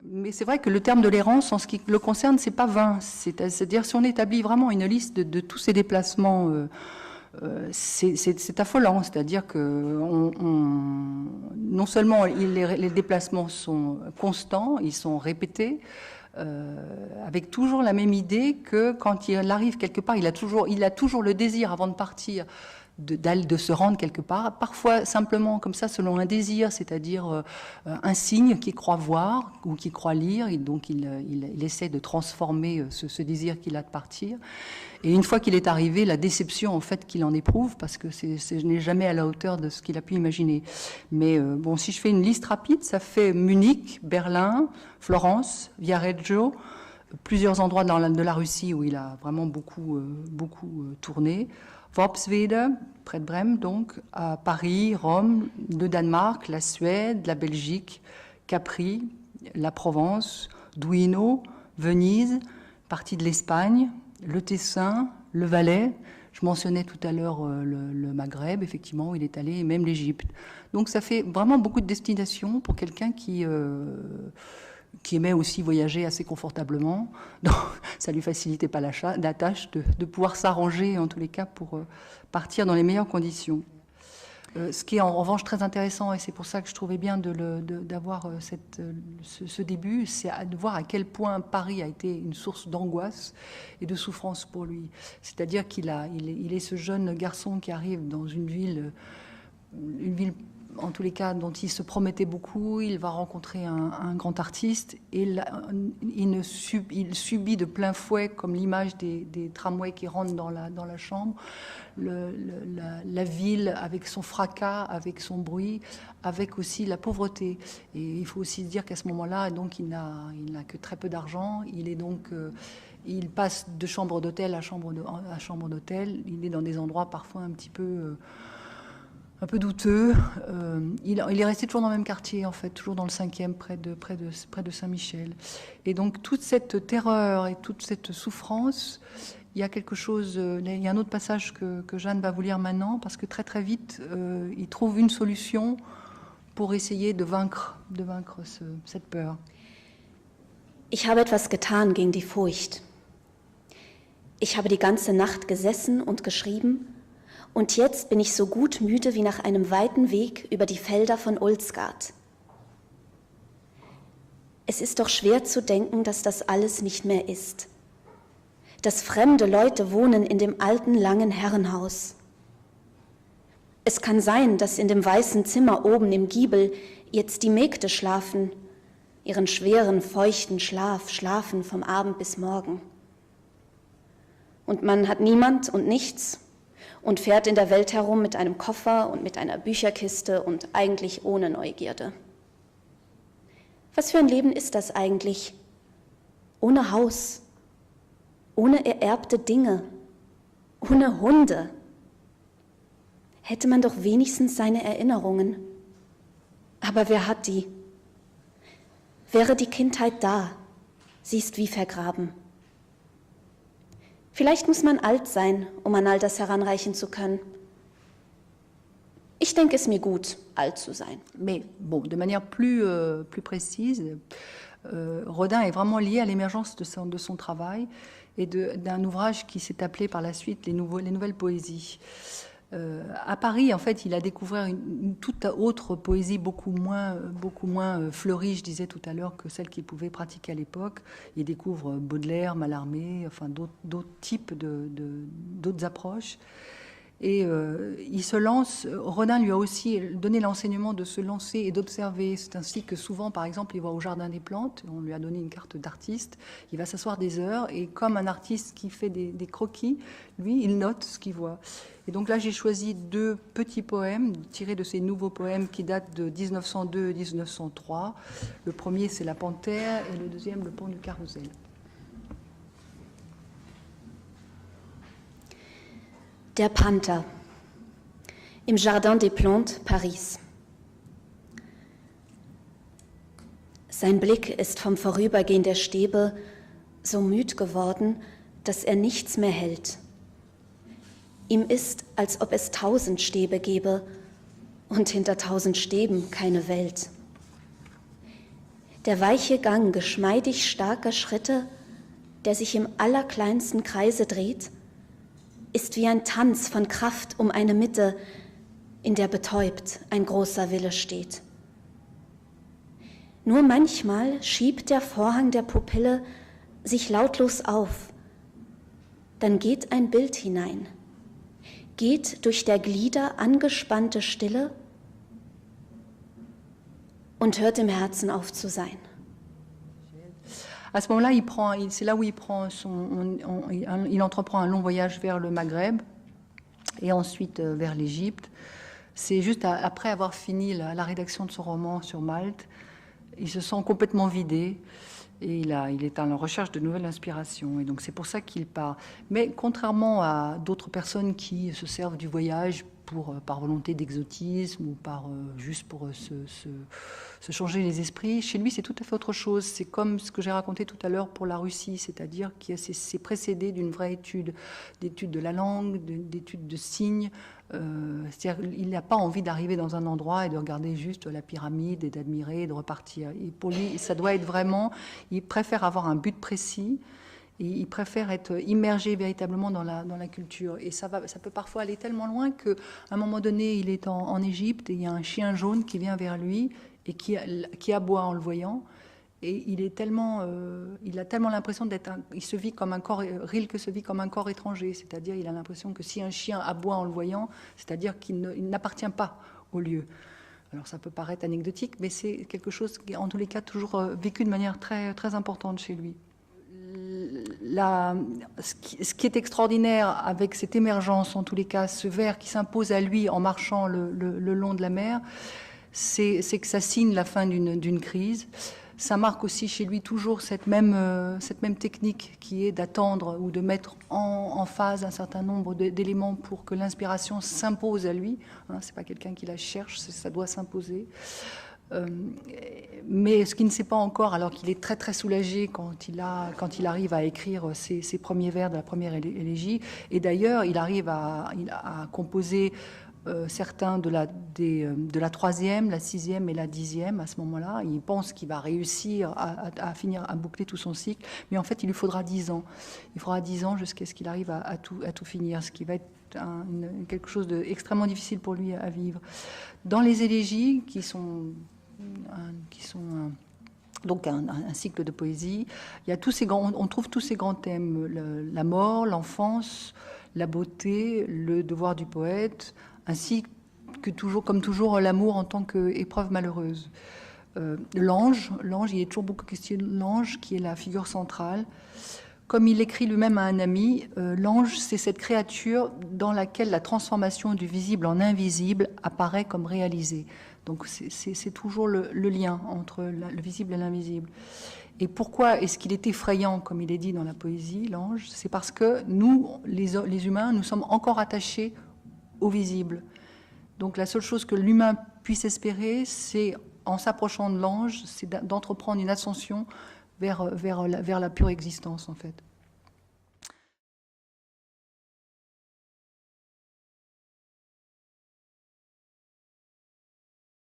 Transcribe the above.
Mais c'est vrai que le terme de l'errance, en ce qui le concerne, c'est pas vain. C'est-à-dire, si on établit vraiment une liste de tous ces déplacements, c'est affolant. C'est-à-dire que non seulement les déplacements sont constants, ils sont répétés, avec toujours la même idée que quand il arrive quelque part, il a toujours le désir avant de partir de se rendre quelque part, parfois simplement comme ça selon un désir, c'est-à-dire un signe qu'il croit voir ou qu'il croit lire, et donc il essaie de transformer ce désir qu'il a de partir. Et une fois qu'il est arrivé, la déception en fait qu'il en éprouve, parce que je n'ai jamais à la hauteur de ce qu'il a pu imaginer. Mais bon, si je fais une liste rapide, ça fait Munich, Berlin, Florence, Viareggio, plusieurs endroits de la Russie où il a vraiment beaucoup tourné. Worpswede, près de Brême donc, à Paris, Rome, le Danemark, la Suède, la Belgique, Capri, la Provence, Duino, Venise, partie de l'Espagne, le Tessin, le Valais. Je mentionnais tout à l'heure le Maghreb, effectivement, où il est allé, et même l'Égypte. Donc ça fait vraiment beaucoup de destinations pour quelqu'un qui aimait aussi voyager assez confortablement. Donc, ça lui facilitait pas la tâche de pouvoir s'arranger, en tous les cas, pour partir dans les meilleures conditions. Ce qui est en revanche très intéressant, et c'est pour ça que je trouvais bien d'avoir ce début, c'est de voir à quel point Paris a été une source d'angoisse et de souffrance pour lui. C'est-à-dire qu'il est ce jeune garçon qui arrive dans une ville en tous les cas dont il se promettait beaucoup. Il va rencontrer un grand artiste et il subit de plein fouet, comme l'image des tramways qui rentrent dans la chambre, la ville avec son fracas, avec son bruit, avec aussi la pauvreté. Et il faut aussi se dire qu'à ce moment-là, donc, il n'a que très peu d'argent. Il passe de chambre d'hôtel à chambre d'hôtel. Il est dans des endroits parfois un peu douteux. Il est resté toujours dans le même quartier, en fait, toujours dans le 5e, près de Saint-Michel. Et donc, toute cette terreur et toute cette souffrance, il y a quelque chose... il y a un autre passage que Jeanne va vous lire maintenant, parce que très, très vite, il trouve une solution pour essayer de vaincre cette peur. Ich habe etwas getan gegen die Furcht. Ich habe die ganze Nacht gesessen und geschrieben, und jetzt bin ich so gut müde wie nach einem weiten Weg über die Felder von Ulsgaard. Es ist doch schwer zu denken, dass das alles nicht mehr ist. Dass fremde Leute wohnen in dem alten, langen Herrenhaus. Es kann sein, dass in dem weißen Zimmer oben im Giebel jetzt die Mägde schlafen, ihren schweren, feuchten Schlaf schlafen vom Abend bis morgen. Und man hat niemand und nichts und fährt in der Welt herum mit einem Koffer und mit einer Bücherkiste und eigentlich ohne Neugierde. Was für ein Leben ist das eigentlich? Ohne Haus, ohne ererbte Dinge, ohne Hunde. Hätte man doch wenigstens seine Erinnerungen. Aber wer hat die? Wäre die Kindheit da, sie ist wie vergraben. Vielleicht muss man alt sein, um an all das heranreichen zu können. Ich denke es mir gut, alt zu sein. Mais bon, de manière plus précise, Rodin est vraiment lié à l'émergence de son travail et d'un ouvrage qui s'est appelé par la suite les Nouvelles Poésies. À Paris, en fait, il a découvert une toute autre poésie beaucoup moins fleurie, je disais tout à l'heure, que celle qu'il pouvait pratiquer à l'époque. Il découvre Baudelaire, Mallarmé, enfin d'autres types d'autres approches. Et il se lance. Rodin lui a aussi donné l'enseignement de se lancer et d'observer. C'est ainsi que souvent, par exemple, il va au Jardin des Plantes. On lui a donné une carte d'artiste. Il va s'asseoir des heures et comme un artiste qui fait des croquis, lui, il note ce qu'il voit. Et donc là, j'ai choisi 2 petits poèmes tirés de ces nouveaux poèmes qui datent de 1902 et 1903. Le premier, c'est La Panthère, et le deuxième, Le Pont du Carrousel. Der Panther. Im Jardin des Plantes, Paris. Sein Blick ist vom Vorübergehen der Stäbe so müd geworden, dass er nichts mehr hält. Ihm ist, als ob es 1000 Stäbe gäbe und hinter 1000 Stäben keine Welt. Der weiche Gang geschmeidig starker Schritte, der sich im allerkleinsten Kreise dreht, ist wie ein Tanz von Kraft um eine Mitte, in der betäubt ein großer Wille steht. Nur manchmal schiebt der Vorhang der Pupille sich lautlos auf, dann geht ein Bild hinein, geht durch der Glieder angespannte Stille und hört im Herzen auf zu sein. À ce moment-là, c'est là où il entreprend un long voyage vers le Maghreb et ensuite vers l'Égypte. C'est juste après avoir fini la rédaction de son roman sur Malte, il se sent complètement vidé et il est à la recherche de nouvelles inspirations. Et donc c'est pour ça qu'il part. Mais contrairement à d'autres personnes qui se servent du voyage par volonté d'exotisme ou juste pour se changer les esprits, chez lui c'est tout à fait autre chose. C'est comme ce que j'ai raconté tout à l'heure pour la Russie, c'est-à-dire que c'est précédé d'une vraie d'étude de la langue, d'étude de signes. C'est-à-dire qu'il n'a pas envie d'arriver dans un endroit et de regarder juste la pyramide et d'admirer et de repartir. Et pour lui, ça doit être vraiment, il préfère avoir un but précis. Et il préfère être immergé véritablement dans la culture. Et ça peut parfois aller tellement loin qu'à un moment donné, il est en Égypte et il y a un chien jaune qui vient vers lui et qui aboie en le voyant. Et il a tellement l'impression il se vit comme un corps, Rilke se vit comme un corps étranger. C'est-à-dire, il a l'impression que si un chien aboie en le voyant, c'est-à-dire qu'il n'appartient pas au lieu. Alors ça peut paraître anecdotique, mais c'est quelque chose qui est en tous les cas toujours vécu de manière très, très importante chez lui. Ce qui est extraordinaire avec cette émergence, en tous les cas, ce vers qui s'impose à lui en marchant le long de la mer, c'est que ça signe la fin d'une crise. Ça marque aussi chez lui toujours cette même technique qui est d'attendre ou de mettre en phase un certain nombre d'éléments pour que l'inspiration s'impose à lui. C'est pas quelqu'un qui la cherche, ça doit s'imposer. Mais ce qu'il ne sait pas encore, alors qu'il est très très soulagé quand il arrive à écrire ses premiers vers de la première élégie, et d'ailleurs il arrive à composer certains de la troisième, la sixième et la dixième à ce moment-là. Il pense qu'il va réussir à finir, à boucler tout son cycle, mais en fait il lui faudra 10 ans. Il faudra 10 ans jusqu'à ce qu'il arrive à tout finir, ce qui va être quelque chose d'extrêmement difficile pour lui à vivre. Dans les élégies, qui sont donc un cycle de poésie, il y a on trouve tous ces grands thèmes, la mort, l'enfance, la beauté, le devoir du poète, ainsi que comme toujours l'amour en tant qu'épreuve malheureuse. L'ange, il est toujours beaucoup question de l'ange qui est la figure centrale. Comme il écrit lui-même à un ami, l'ange, c'est cette créature dans laquelle la transformation du visible en invisible apparaît comme réalisée. Donc c'est toujours le lien entre le visible et l'invisible. Et pourquoi est-ce qu'il est effrayant, comme il est dit dans la poésie, l'ange? C'est parce que nous, les humains, nous sommes encore attachés au visible. Donc la seule chose que l'humain puisse espérer, c'est, en s'approchant de l'ange, c'est d'entreprendre une ascension vers la pure existence, en fait.